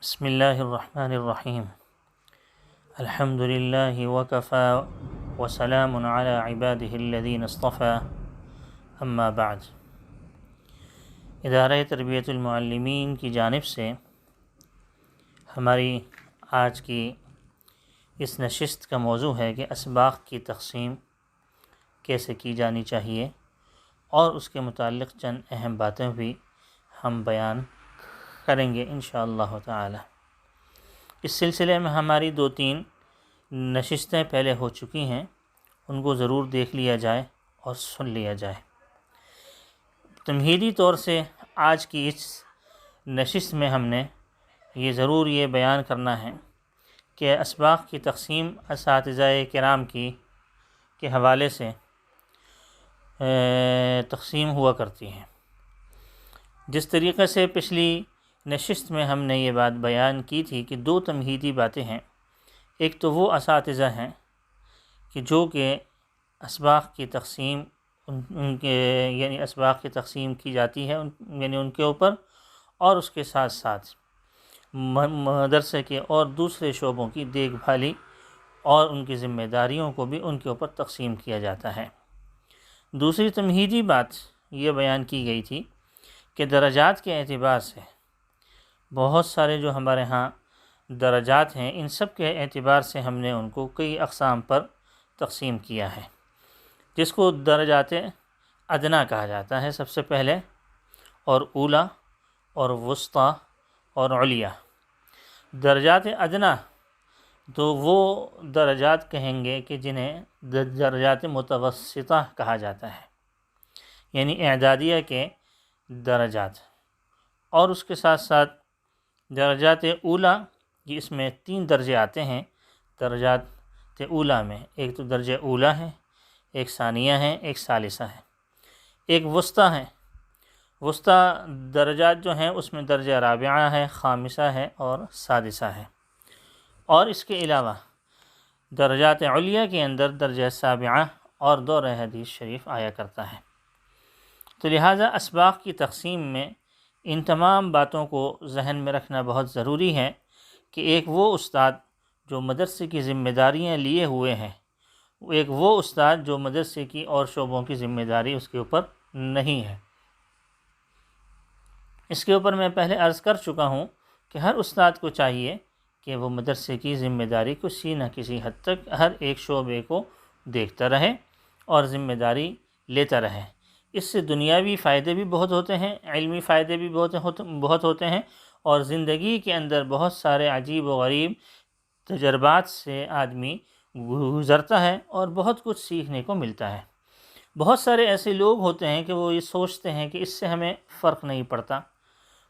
بسم اللہ الرحمن الرحیم الحمد للہ وکفى وسلام علی عباده الذین اصطفى اما بعد۔ ادارہ تربیت المعلمین کی جانب سے ہماری آج کی اس نشست کا موضوع ہے کہ اسباق کی تقسیم کیسے کی جانی چاہیے، اور اس کے متعلق چند اہم باتیں بھی ہم بیان کریں گے انشاءاللہ تعالی۔ اس سلسلے میں ہماری 2-3 نشستیں پہلے ہو چکی ہیں، ان کو ضرور دیکھ لیا جائے اور سن لیا جائے۔ تمہیدی طور سے آج کی اس نشست میں ہم نے ضرور یہ بیان کرنا ہے کہ اسباق کی تقسیم اساتذہ کرام کے حوالے سے تقسیم ہوا کرتی ہے۔ جس طریقے سے پچھلی نشست میں ہم نے یہ بات بیان کی تھی کہ 2 تمہیدی باتیں ہیں۔ ایک تو وہ اساتذہ ہیں کہ جو کہ اسباق کی تقسیم ان کے اسباق کی تقسیم کی جاتی ہے ان کے اوپر، اور اس کے ساتھ ساتھ مدرسے کے اور دوسرے شعبوں کی دیکھ بھالی اور ان کی ذمہ داریوں کو بھی ان کے اوپر تقسیم کیا جاتا ہے۔ دوسری تمہیدی بات یہ بیان کی گئی تھی کہ درجات کے اعتبار سے بہت سارے جو ہمارے ہاں درجات ہیں، ان سب کے اعتبار سے ہم نے ان کو کئی اقسام پر تقسیم کیا ہے، جس کو درجات ادنیٰ کہا جاتا ہے سب سے پہلے، اور اولیٰ اور وسطیٰ اور علیٰ۔ درجات ادنیٰ تو وہ درجات کہیں گے کہ جنہیں درجات متوسطہ کہا جاتا ہے، یعنی اعدادیہ کے درجات، اور اس کے ساتھ ساتھ درجات اولیٰ، یہ اس میں 3 درجے آتے ہیں۔ درجات اولیٰ میں ایک تو درجہ اولیٰ ہے، ایک ثانیہ ہے، ایک ثالثہ ہے، ایک وسطیٰ ہے۔ وسطیٰ درجات جو ہیں اس میں درجہ رابعہ ہے، خامسہ ہے اور سادسہ ہے، اور اس کے علاوہ درجات علیہ کے اندر درجہ سابعہ اور 2 حدیث شریف آیا کرتا ہے۔ تو لہٰذا اسباق کی تقسیم میں ان تمام باتوں کو ذہن میں رکھنا بہت ضروری ہے کہ ایک وہ استاد جو مدرسے کی ذمہ داریاں لیے ہوئے ہیں، ایک وہ استاد جو مدرسے کی اور شعبوں کی ذمہ داری اس کے اوپر نہیں ہے۔ اس کے اوپر میں پہلے عرض کر چکا ہوں کہ ہر استاد کو چاہیے کہ وہ مدرسے کی ذمہ داری کو کسی نہ کسی حد تک ہر ایک شعبے کو دیکھتا رہے اور ذمہ داری لیتا رہے۔ اس سے دنیاوی فائدے بھی بہت ہوتے ہیں، علمی فائدے بھی بہت ہوتے ہیں، اور زندگی کے اندر بہت سارے عجیب و غریب تجربات سے آدمی گزرتا ہے اور بہت کچھ سیکھنے کو ملتا ہے۔ بہت سارے ایسے لوگ ہوتے ہیں کہ وہ یہ سوچتے ہیں کہ اس سے ہمیں فرق نہیں پڑتا۔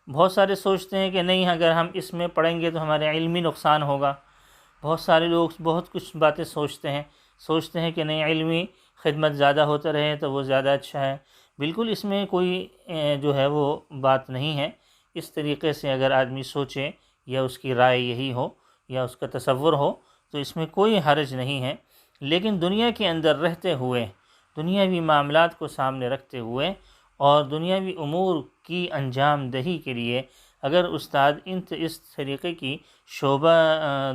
بہت سارے سوچتے ہیں کہ نہیں، اگر ہم اس میں پڑھیں گے تو ہمارے علمی نقصان ہوگا۔ بہت سارے لوگ بہت کچھ باتیں سوچتے ہیں کہ نہیں، علمی خدمت زیادہ ہوتا رہے تو وہ زیادہ اچھا ہے۔ بالکل اس میں کوئی جو ہے وہ بات نہیں ہے۔ اس طریقے سے اگر آدمی سوچے یا اس کی رائے یہی ہو یا اس کا تصور ہو تو اس میں کوئی حرج نہیں ہے، لیکن دنیا کے اندر رہتے ہوئے، دنیاوی معاملات کو سامنے رکھتے ہوئے اور دنیاوی امور کی انجام دہی کے لیے اگر استاد اس طریقے کی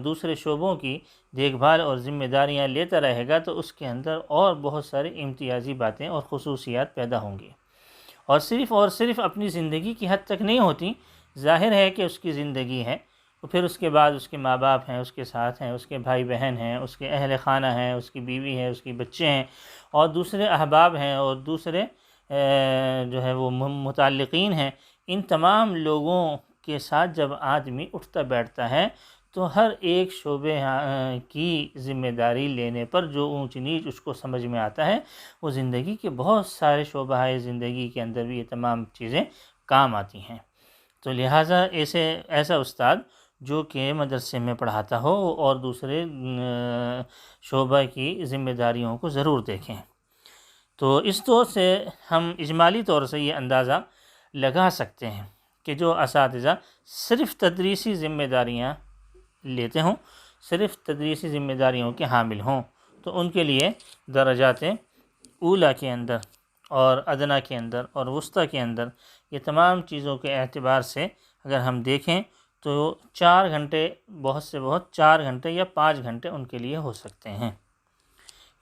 دوسرے شعبوں کی دیکھ بھال اور ذمہ داریاں لیتا رہے گا تو اس کے اندر اور بہت سارے امتیازی باتیں اور خصوصیات پیدا ہوں گی، اور صرف اپنی زندگی کی حد تک نہیں ہوتی۔ ظاہر ہے کہ اس کی زندگی ہے، تو پھر اس کے بعد اس کے ماں باپ ہیں، اس کے ساتھ ہیں، اس کے بھائی بہن ہیں، اس کے اہل خانہ ہیں، اس کی بیوی ہے، اس کے بچے ہیں، اور دوسرے احباب ہیں اور دوسرے جو ہے وہ متعلقین ہیں۔ ان تمام لوگوں کے ساتھ جب آدمی اٹھتا بیٹھتا ہے تو ہر ایک شعبے کی ذمہ داری لینے پر جو اونچ نیچ اس کو سمجھ میں آتا ہے، وہ زندگی کے بہت سارے شعبہ زندگی کے اندر بھی یہ تمام چیزیں کام آتی ہیں۔ تو لہٰذا ایسا استاد جو کہ مدرسے میں پڑھاتا ہو اور دوسرے شعبہ کی ذمہ داریوں کو ضرور دیکھیں۔ تو اس طور سے ہم اجمالی طور سے یہ اندازہ لگا سکتے ہیں کہ جو اساتذہ صرف تدریسی ذمہ داریاں لیتے ہوں، صرف تدریسی ذمہ داریوں کے حامل ہوں، تو ان کے لیے درجات اولیٰ کے اندر اور ادنیٰ کے اندر اور وسطیٰ کے اندر یہ تمام چیزوں کے اعتبار سے اگر ہم دیکھیں تو 4 گھنٹے، بہت سے بہت 4 گھنٹے یا 5 گھنٹے ان کے لیے ہو سکتے ہیں۔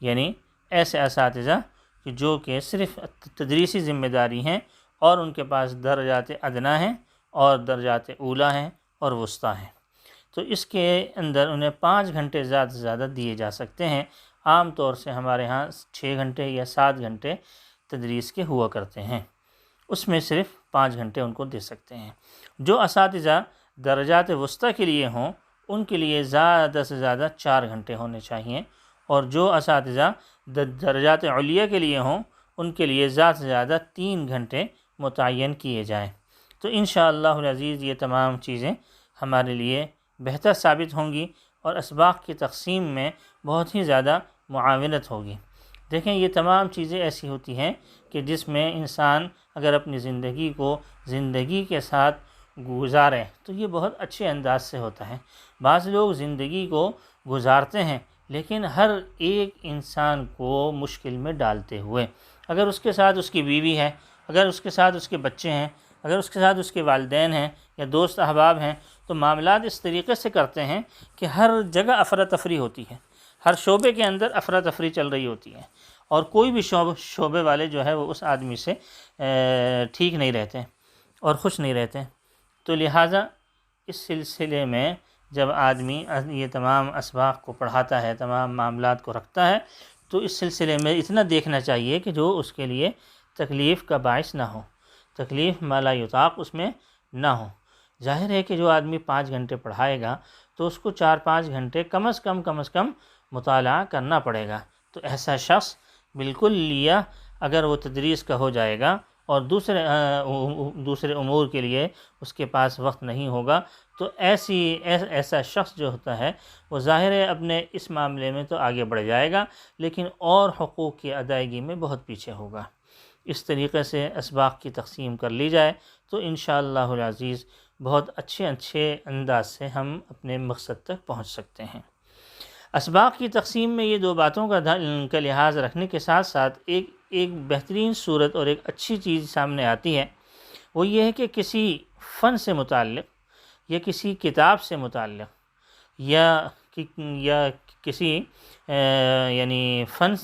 یعنی ایسے اساتذہ کہ جو کہ صرف تدریسی ذمہ داری ہیں اور ان کے پاس درجات ادنیٰ ہیں اور درجات اولیٰ ہیں اور وسطیٰ ہیں، تو اس کے اندر انہیں 5 گھنٹے زیادہ سے زیادہ دیے جا سکتے ہیں۔ عام طور سے ہمارے ہاں 6 گھنٹے یا 7 گھنٹے تدریس کے ہوا کرتے ہیں، اس میں صرف 5 گھنٹے ان کو دے سکتے ہیں۔ جو اساتذہ درجات وسطیٰ کے لیے ہوں ان کے لیے زیادہ سے زیادہ 4 گھنٹے ہونے چاہیے، اور جو اساتذہ درجات علیہ کے لیے ہوں ان کے لیے زیادہ سے زیادہ 3 گھنٹے متعین کیے جائیں۔ تو انشاءاللہ العزیز یہ تمام چیزیں ہمارے لیے بہتر ثابت ہوں گی اور اسباق کی تقسیم میں بہت ہی زیادہ معاونت ہوگی۔ دیکھیں یہ تمام چیزیں ایسی ہوتی ہیں کہ جس میں انسان اگر اپنی زندگی کے ساتھ گزارے تو یہ بہت اچھے انداز سے ہوتا ہے۔ بعض لوگ زندگی کو گزارتے ہیں لیکن ہر ایک انسان کو مشکل میں ڈالتے ہوئے، اگر اس کے ساتھ اس کی بیوی ہے، اگر اس کے ساتھ اس کے بچے ہیں، اگر اس کے ساتھ اس کے والدین ہیں یا دوست احباب ہیں، تو معاملات اس طریقے سے کرتے ہیں کہ ہر جگہ افراتفری ہوتی ہے، ہر شعبے کے اندر افراتفری چل رہی ہوتی ہے، اور کوئی بھی شعبے والے جو ہے وہ اس آدمی سے ٹھیک نہیں رہتے اور خوش نہیں رہتے۔ تو لہٰذا اس سلسلے میں جب آدمی یہ تمام اسباق کو پڑھاتا ہے، تمام معاملات کو رکھتا ہے، تو اس سلسلے میں اتنا دیکھنا چاہیے کہ جو اس کے لیے تکلیف کا باعث نہ ہو، تکلیف ما لا یطاق اس میں نہ ہو۔ ظاہر ہے کہ جو آدمی 5 گھنٹے پڑھائے گا تو اس کو 4-5 گھنٹے کم از کم مطالعہ کرنا پڑے گا۔ تو ایسا شخص بالکل لیا اگر وہ تدریس کا ہو جائے گا اور دوسرے امور کے لیے اس کے پاس وقت نہیں ہوگا، تو ایسا شخص جو ہوتا ہے وہ ظاہر ہے اپنے اس معاملے میں تو آگے بڑھ جائے گا لیکن اور حقوق کی ادائیگی میں بہت پیچھے ہوگا۔ اس طریقے سے اسباق کی تقسیم کر لی جائے تو انشاءاللہ العزیز بہت اچھے انداز سے ہم اپنے مقصد تک پہنچ سکتے ہیں۔ اسباق کی تقسیم میں یہ 2 باتوں کا لحاظ رکھنے کے ساتھ ساتھ ایک بہترین صورت اور ایک اچھی چیز سامنے آتی ہے، وہ یہ ہے کہ کسی فن سے متعلق یا کسی کتاب سے متعلق یا کسی یعنی فن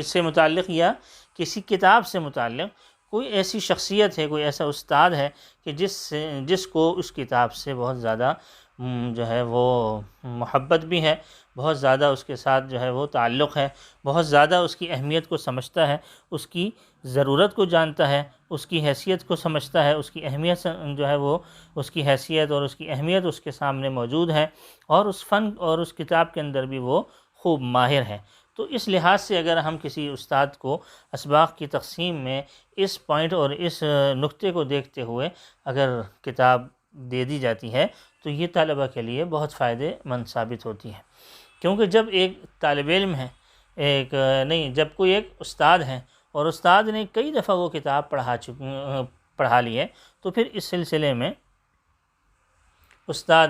سے متعلق یا کسی کتاب سے متعلق کوئی ایسی شخصیت ہے، کوئی ایسا استاد ہے کہ جس کو اس کتاب سے بہت زیادہ جو ہے وہ محبت بھی ہے، بہت زیادہ اس کے ساتھ جو ہے وہ تعلق ہے، بہت زیادہ اس کی اہمیت کو سمجھتا ہے، اس کی ضرورت کو جانتا ہے، اس کی حیثیت کو سمجھتا ہے، اس کی اہمیت جو ہے وہ اس کی حیثیت اور اس کی اہمیت اس کے سامنے موجود ہے، اور اس فن اور اس کتاب کے اندر بھی وہ خوب ماہر ہے۔ تو اس لحاظ سے اگر ہم کسی استاد کو اسباق کی تقسیم میں اس پوائنٹ اور اس نقطے کو دیکھتے ہوئے اگر کتاب دے دی جاتی ہے تو یہ طلبہ کے لیے بہت فائدہ مند ثابت ہوتی ہے، کیونکہ جب ایک طالب علم ہے جب کوئی ایک استاد ہے اور استاد نے کئی دفعہ وہ کتاب پڑھا لی ہے، تو پھر اس سلسلے میں استاد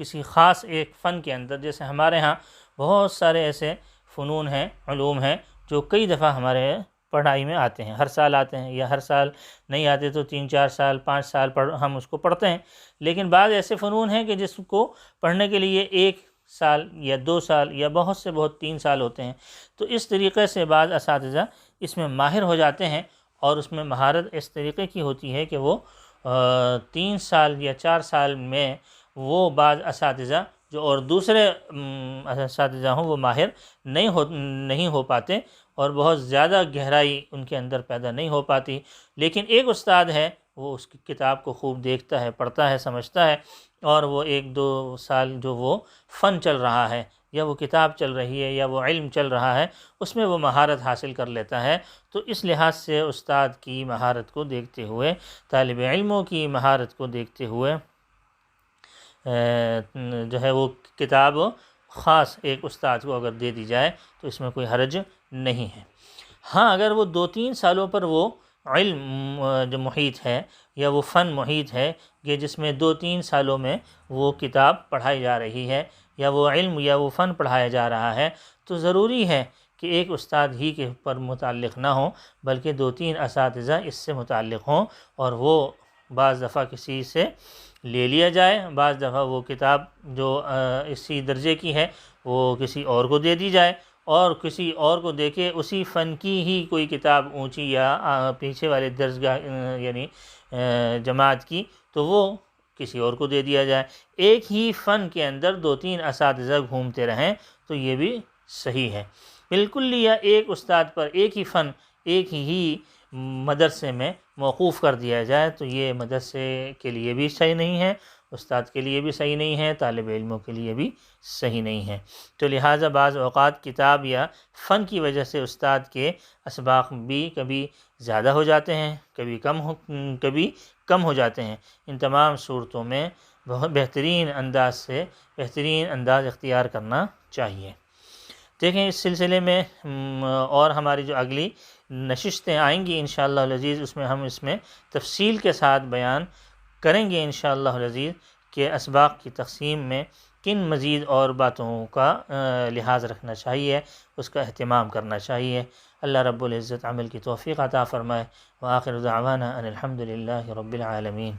کسی خاص ایک فن کے اندر، جیسے ہمارے ہاں بہت سارے ایسے فنون ہیں، علوم ہیں جو کئی دفعہ ہمارے پڑھائی میں آتے ہیں، ہر سال آتے ہیں، یا ہر سال نہیں آتے تو 3-4 سال 5 سال ہم اس کو پڑھتے ہیں، لیکن بعض ایسے فنون ہیں کہ جس کو پڑھنے کے لیے 1 سال یا 2 سال یا بہت سے بہت 3 سال ہوتے ہیں۔ تو اس طریقے سے بعض اساتذہ اس میں ماہر ہو جاتے ہیں اور اس میں مہارت اس طریقے کی ہوتی ہے کہ وہ 3 سال یا 4 سال میں وہ بعض اساتذہ جو اور دوسرے اساتذہ ہوں وہ ماہر نہیں ہو پاتے اور بہت زیادہ گہرائی ان کے اندر پیدا نہیں ہو پاتی، لیکن ایک استاد ہے وہ اس کی کتاب کو خوب دیکھتا ہے، پڑھتا ہے، سمجھتا ہے، اور وہ 1-2 سال جو وہ فن چل رہا ہے یا وہ کتاب چل رہی ہے یا وہ علم چل رہا ہے اس میں وہ مہارت حاصل کر لیتا ہے۔ تو اس لحاظ سے استاد کی مہارت کو دیکھتے ہوئے، طالب علموں کی مہارت کو دیکھتے ہوئے جو ہے وہ کتاب خاص ایک استاد کو اگر دے دی جائے تو اس میں کوئی حرج نہیں ہے۔ ہاں اگر وہ 2-3 سالوں پر وہ علم جو محیط ہے یا وہ فن محیط ہے کہ جس میں 2-3 سالوں میں وہ کتاب پڑھائی جا رہی ہے یا وہ علم یا وہ فن پڑھایا جا رہا ہے، تو ضروری ہے کہ ایک استاد ہی کے پر متعلق نہ ہوں بلکہ 2-3 اساتذہ اس سے متعلق ہوں اور وہ بعض دفعہ کسی سے لے لیا جائے، بعض دفعہ وہ کتاب جو اسی درجے کی ہے وہ کسی اور کو دے دی جائے، اور کسی اور کو دے کے اسی فن کی ہی کوئی کتاب اونچی یا پیچھے والے درجگاہ یعنی جماعت کی تو وہ کسی اور کو دے دیا جائے۔ ایک ہی فن کے اندر 2-3 اساتذہ گھومتے رہیں تو یہ بھی صحیح ہے۔ بالکل یا ایک استاد پر ایک ہی فن ایک ہی مدرسے میں موقوف کر دیا جائے تو یہ مدرسے کے لیے بھی صحیح نہیں ہے، استاد کے لیے بھی صحیح نہیں ہے، طالب علموں کے لیے بھی صحیح نہیں ہے۔ تو لہٰذا بعض اوقات کتاب یا فن کی وجہ سے استاد کے اسباق بھی کبھی زیادہ ہو جاتے ہیں، کبھی کم ہو جاتے ہیں۔ ان تمام صورتوں میں بہت بہترین انداز اختیار کرنا چاہیے۔ دیکھیں اس سلسلے میں اور ہماری جو اگلی نشستیں آئیں گی انشاءاللہ العزیز اس میں تفصیل کے ساتھ بیان کریں گے انشاءاللہ العزیز کہ اسباق کی تقسیم میں کن مزید اور باتوں کا لحاظ رکھنا چاہیے، اس کا اہتمام کرنا چاہیے۔ اللہ رب العزت عمل کی توفیق عطا فرمائے۔ وآخر دعوانا ان الحمد للہ رب العالمین۔